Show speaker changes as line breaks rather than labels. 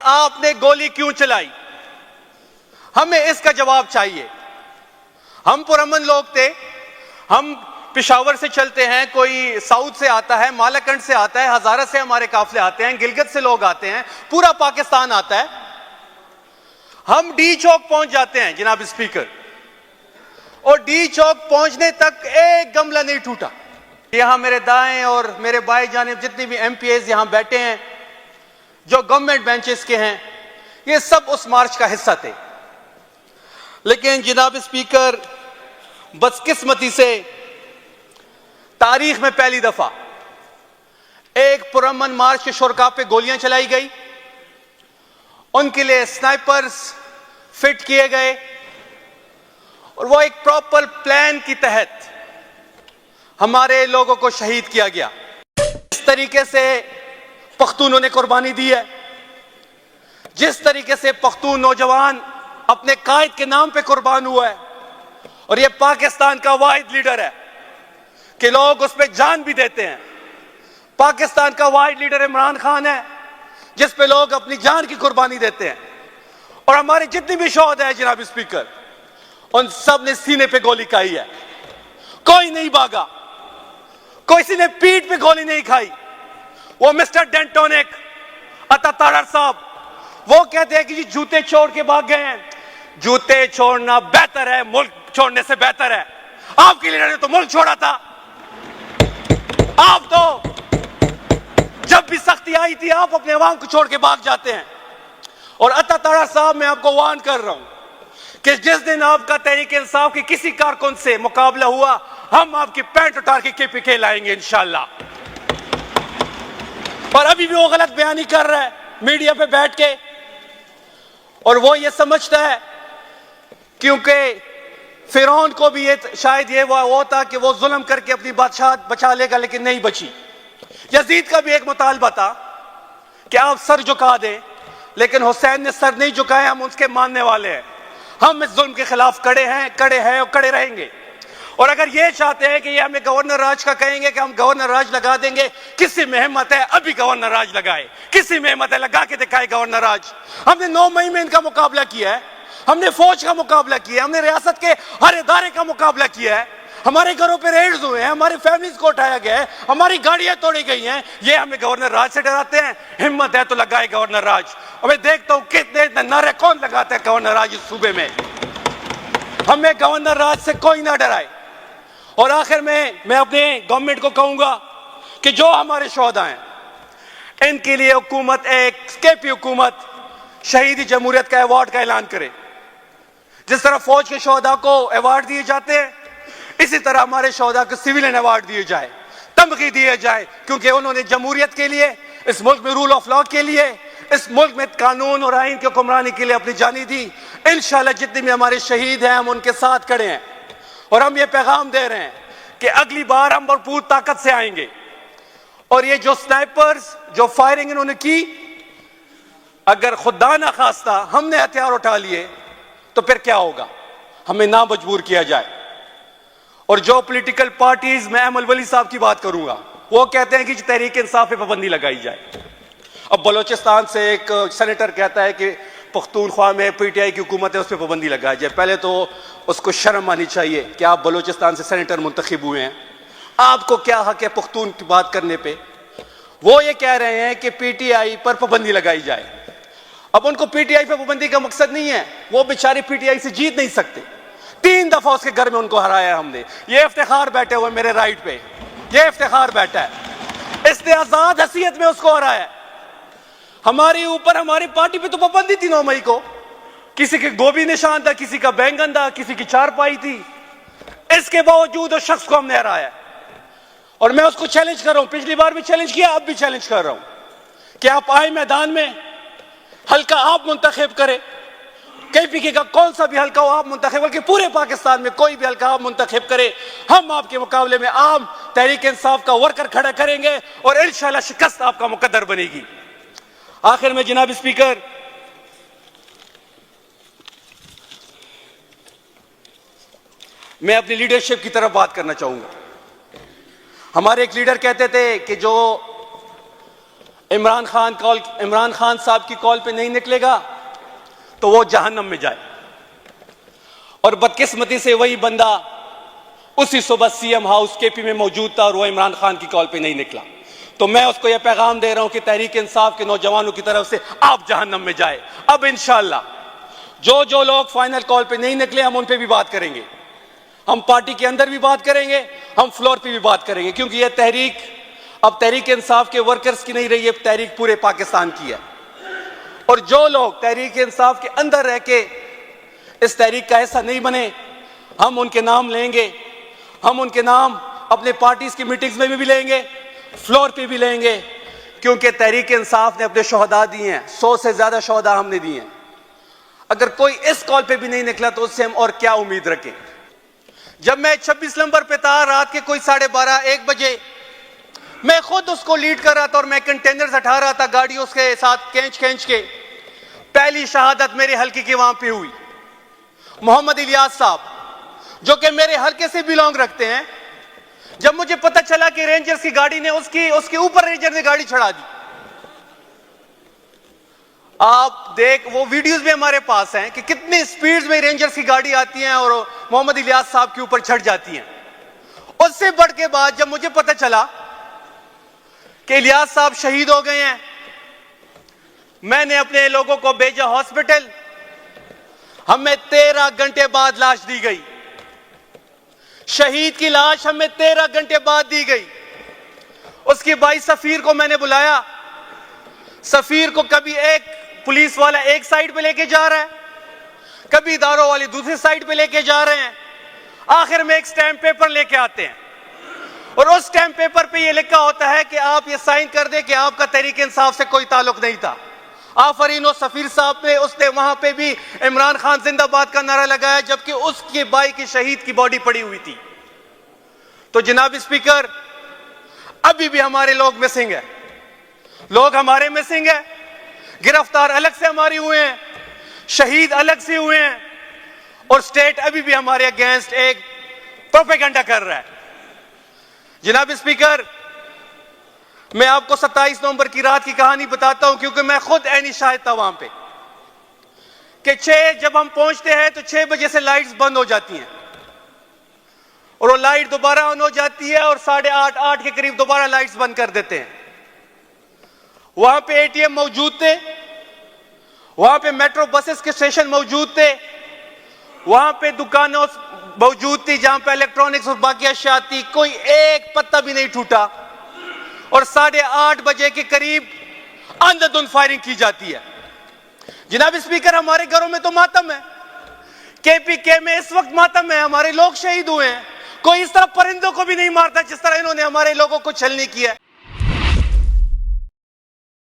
आपने गोली क्यों चलाई? हमें इसका जवाब चाहिए। हम पुरअमन लोग थे, हम पेशावर से चलते हैं, कोई साउथ से आता है, मालाकंड से आता है, हजारा से हमारे काफिले आते हैं, गिलगित से लोग आते हैं, पूरा पाकिस्तान आता है। हम डी चौक पहुंच जाते हैं जनाब स्पीकर, और डी चौक पहुंचने तक एक गमला नहीं टूटा। यहां मेरे दाएं और मेरे बाएं जानिब जितने भी एमपीएस यहां बैठे हैं जो गवर्नमेंट बेंचेस के हैं, ये सब उस मार्च का हिस्सा थे। लेकिन जनाब स्पीकर, बदकिस्मती से तारीख में पहली दफा एक पुरअमन मार्च के शुरका पे गोलियां चलाई गई, उनके लिए स्नाइपर्स फिट किए गए, और वो एक प्रॉपर प्लान की तहत हमारे लोगों को शहीद किया गया। इस तरीके से पख्तूनों ने कुर्बानी दी है, जिस तरीके से पख्तून नौजवान अपने कायद के नाम पे कुर्बान हुआ है, और ये पाकिस्तान का वाहिद लीडर है कि लोग उस पे जान भी देते हैं। पाकिस्तान का वाहिद लीडर इमरान खान है जिस पे लोग अपनी जान की कुर्बानी देते हैं। और हमारे जितनी भी शोहदा है जनाब स्पीकर, उन सब ने सीने पे गोली खाई है, कोई नहीं भागा, किसी ने पीठ पे गोली नहीं खाई। वो मिस्टर डेंटोनिक, अता तारर साहब, वो कहते हैं कि जी जूते छोड़ के भाग गए हैं। जूते छोड़ना बेहतर है मुल्क छोड़ने से बेहतर है। आपके लीडर ने तो मुल्क छोड़ा था। आप तो जब भी सख्ती आई थी आप अपने अवाम को छोड़ के भाग जाते हैं। और अता तारर साहब, मैं आपको वार्न कर रहा हूं कि जिस दिन आपका तहरीक इंसाफ के किसी कारकुन से मुकाबला हुआ, हम आपकी पैंट उतार के केपीके लाएंगे इंशाल्लाह। और अभी भी वो गलत बयानी कर रहा है मीडिया पे बैठ के, और वो ये समझता है क्योंकि फिरौन को भी ये शायद ये वो था कि वो जुल्म करके अपनी बादशाह बचा लेगा, लेकिन नहीं बची। यजीद का भी एक मुतालबा था कि आप सर झुका दें, लेकिन हुसैन ने सर नहीं झुकाया। हम उसके मानने वाले हैं, हम इस जुल्म के खिलाफ खड़े हैं और खड़े रहेंगे। और अगर ये चाहते हैं कि ये हमें गवर्नर राज का कहेंगे कि हम गवर्नर राज लगा देंगे, किसी में हिम्मत है अभी गवर्नर राज लगाए, किसी में हिम्मत है लगा के दिखाए गवर्नर राज। हमने 9 मई में इनका मुकाबला किया है, हमने फौज का मुकाबला किया है, हमने रियासत के हर इदारे का मुकाबला किया है, हमारे घरों पे रेड्स हुए हैं, हमारी फैमिलीज को उठाया गया है, हमारी गाड़ियां तोड़ी गई हैं। ये हमें गवर्नर राज से डराते हैं? हिम्मत है तो लगाए गवर्नर राज। और मैं देखता हूं कितने नारे कौन लगाते हैं गवर्नर राज इस सूबे में। हमें गवर्नर राज से कोई ना डराए। और आखिर में मैं अपने गवर्नमेंट को कहूंगा कि जो हमारे शोहदा हैं, इनके लिए हुकूमत एक केपी हुकूमत शहीदी जमहूरियत का अवार्ड का ऐलान करे। जिस तरह फौज के शोहदा को अवार्ड दिए जाते हैं, इसी तरह हमारे शोहदा को सिविलियन अवार्ड दिए जाए, तमगी दिए जाए, क्योंकि उन्होंने जमहूरियत के लिए, इस मुल्क में रूल ऑफ लॉ के लिए, इस मुल्क में कानून और आइन की हुक्मरानी के लिए अपनी जानी दी। इंशाल्लाह जितने भी हमारे शहीद हैं, हम उनके साथ खड़े हैं। और हम ये पैगाम दे रहे हैं कि अगली बार हम भरपूर ताकत से आएंगे। और ये जो स्नाइपर्स, जो फायरिंग इन्होंने की, अगर खुदा ना खास्ता हमने हथियार उठा लिए तो फिर क्या होगा? हमें ना मजबूर किया जाए। और जो पॉलिटिकल पार्टीज, मैं अहमद वली साहब की बात करूंगा, वो कहते हैं कि तहरीक इंसाफ पे पाबंदी लगाई जाए। अब बलोचिस्तान से एक सेनेटर कहता है कि पख्तूनख्वा में पीटीआई की हुकूमत है, उस पर पाबंदी लगाई जाए। पहले तो उसको शर्म आनी चाहिए कि आप बलोचिस्तान से सेनेटर मुंतखब हुए हैं, आपको क्या हक है पख्तून की बात करने पे? वो ये कह रहे हैं कि पीटीआई पर पाबंदी लगाई जाए। अब उनको पीटीआई पर पाबंदी का मकसद नहीं है, वो बेचारे पीटीआई से जीत नहीं सकते। 3 दफा उसके घर में उनको हराया हमने। ये इफ्तिखार बैठे हुए मेरे राइट पे, ये इफ्तिखार बैठा है, इसने आजाद हैसियत में उसको हराया। हमारे ऊपर, हमारी पार्टी पे तो पाबंदी थी 9 मई को, किसी के गोभी निशान था, किसी का बैंगन था, किसी की चारपाई थी। इसके बावजूद उस शख्स को हमने हराया। और मैं उसको चैलेंज कर रहा हूं, पिछली बार भी चैलेंज किया, अब भी चैलेंज कर रहा हूं कि आप आए मैदान में, हल्का आप मुंतखब करें, केपीके का कौन सा भी हल्का हो आप मुंतखब, बल्कि पूरे पाकिस्तान में कोई भी हल्का आप मुंतखब करें, हम आपके मुकाबले में आम तहरीक इंसाफ का वर्कर खड़ा करेंगे और इंशाल्लाह शिकस्त आपका मुकद्दर बनेगी। आखिर में जनाब स्पीकर, मैं अपनी लीडरशिप की तरफ बात करना चाहूंगा। हमारे एक लीडर कहते थे कि जो इमरान खान साहब की कॉल पे नहीं निकलेगा तो वो जहन्नम में जाए। और बदकिस्मती से वही बंदा उसी सुबह सीएम हाउस केपी में मौजूद था और वो इमरान खान की कॉल पे नहीं निकला। तो मैं उसको यह पैगाम दे रहा हूं कि तहरीक इंसाफ के नौजवानों की तरफ से आप जहन्नम में जाए। अब इंशाअल्लाह जो लोग फाइनल कॉल पे नहीं निकले हम उन पे भी बात करेंगे, हम पार्टी के अंदर भी बात करेंगे, हम फ्लोर पे भी बात करेंगे, क्योंकि यह तहरीक अब तहरीक इंसाफ के वर्कर्स की नहीं रही है, तहरीक पूरे पाकिस्तान की है। और जो लोग तहरीक इंसाफ के अंदर रह के इस तहरीक का ऐसा नहीं बने, हम उनके नाम लेंगे, हम उनके नाम अपने पार्टीज की मीटिंग्स में भी लेंगे, फ्लोर पे भी लेंगे, क्योंकि तहरीक इंसाफ ने अपने शोहदा दिए हैं, 100 से ज्यादा शोहदा हमने दिए हैं। अगर कोई इस कॉल पे भी नहीं निकला तो उससे हम और क्या उम्मीद रखें। जब मैं 26 नंबर पे था, रात के कोई 12:30-1 बजे, मैं खुद उसको लीड कर रहा था और मैं कंटेनर्स हटा रहा था गाड़ियों के साथ खींच के। पहली शहादत मेरे हल्के की वहां पे हुई। मोहम्मद इलियास साहब जो कि मेरे हल्के से बिलोंग रखते हैं, जब मुझे पता चला कि रेंजर्स की गाड़ी ने उसके ऊपर रेंजर ने गाड़ी चढ़ा दी। आप वो वीडियोस भी हमारे पास हैं कि कितनी स्पीड में रेंजर्स की गाड़ी आती है और मोहम्मद इलियास साहब के ऊपर चढ़ जाती हैं। उससे बढ़ के बाद जब मुझे पता चला कि इलियास साहब शहीद हो गए हैं, मैंने अपने लोगों को भेजा हॉस्पिटल। हमें 13 घंटे बाद लाश दी गई। शहीद की लाश हमें 13 घंटे बाद दी गई। उसके भाई सफीर को मैंने बुलाया। सफीर को कभी एक पुलिस वाला एक साइड पे लेके जा रहा है, कभी दारों वाले दूसरी साइड पे लेके जा रहे हैं। आखिर में एक स्टैम्प पेपर लेके आते हैं और उस स्टैम्प पेपर पे ये लिखा होता है कि आप ये साइन कर दे कि आपका तहरीक इंसाफ से कोई ताल्लुक नहीं था। आफरीन और सफीर साहब ने उसने वहां पे भी इमरान खान जिंदाबाद का नारा लगाया, जबकि उसके भाई की शहीद की बॉडी पड़ी हुई थी। तो जनाब स्पीकर, अभी भी हमारे लोग मिसिंग है, लोग हमारे मिसिंग है। गिरफ्तार अलग से हमारी हुए हैं, शहीद अलग से हुए हैं, और स्टेट अभी भी हमारे अगेंस्ट एक प्रोपेगेंडा कर रहा है। जनाब स्पीकर, मैं आपको 27 नवंबर की रात की कहानी बताता हूं, क्योंकि मैं खुद ऐनी शाहिद था वहां पे कि जब हम पहुंचते हैं तो 6 बजे से लाइट्स बंद हो जाती हैं और वो लाइट दोबारा ऑन हो जाती है और 8:30 के करीब दोबारा लाइट्स बंद कर देते हैं। वहां पे एटीएम मौजूद थे, वहां पे मेट्रो बसेस के स्टेशन मौजूद थे, वहां पे दुकानों मौजूद थी जहां पे इलेक्ट्रॉनिक्स और बाकी अशिया थी। कोई एक पत्ता भी नहीं टूटा और 8:30 बजे के करीब अंधाधुंध फायरिंग की जाती है। जनाब स्पीकर, हमारे घरों में तो मातम है, केपीके में इस वक्त मातम है, हमारे लोग शहीद हुए हैं। कोई इस तरह परिंदों को भी नहीं मारता जिस तरह इन्होंने हमारे लोगों को छलनी किया है।